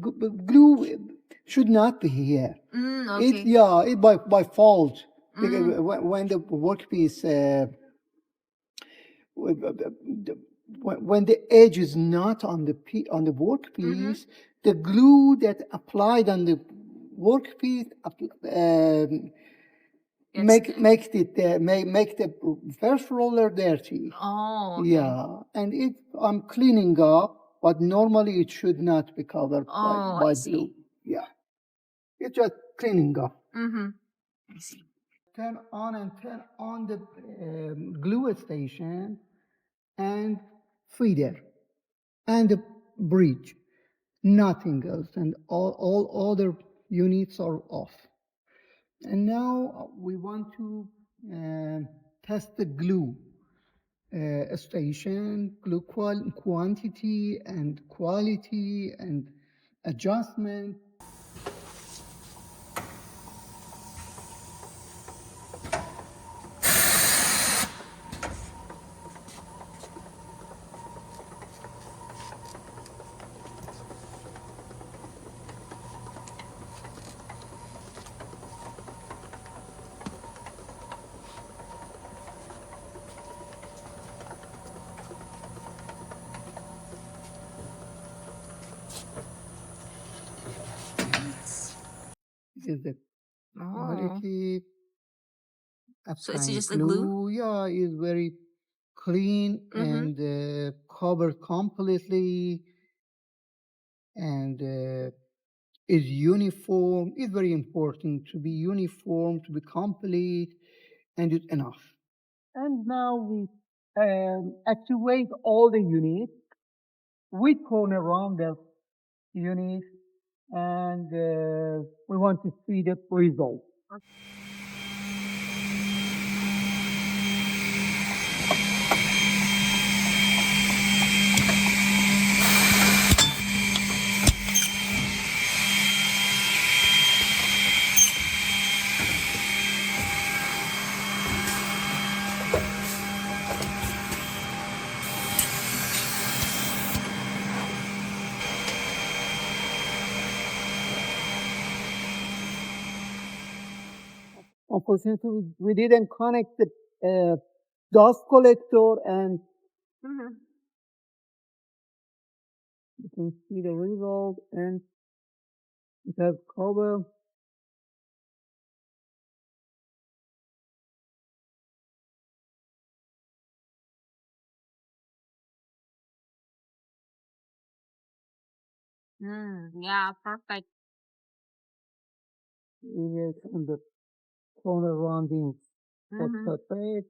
Glue should not be here. Okay. It by fault. Mm. When the workpiece when the edge is not on the on the workpiece, the glue that applied on the workpiece make the first roller dirty. Oh, okay. Yeah, and it I'm cleaning up, but normally it should not be covered Oh, by I glue. see. Yeah, it's just cleaning up. I see. Turn on and turn on the glue station and feeder and the bridge. Nothing else, and all other units are off. And now we want to test the glue station, glue quantity and quality and adjustment. This is the quality. So it's Applying just a glue? Yeah, is very clean and covered completely and is uniform. It's very important to be uniform, to be complete, and it's enough. And now we activate all the units. We turn around the unit and we want to see the result. Unfortunately, we didn't connect the dust collector, and you can see the result, and it has cover. Yeah, perfect. It is on the corner rounding separate.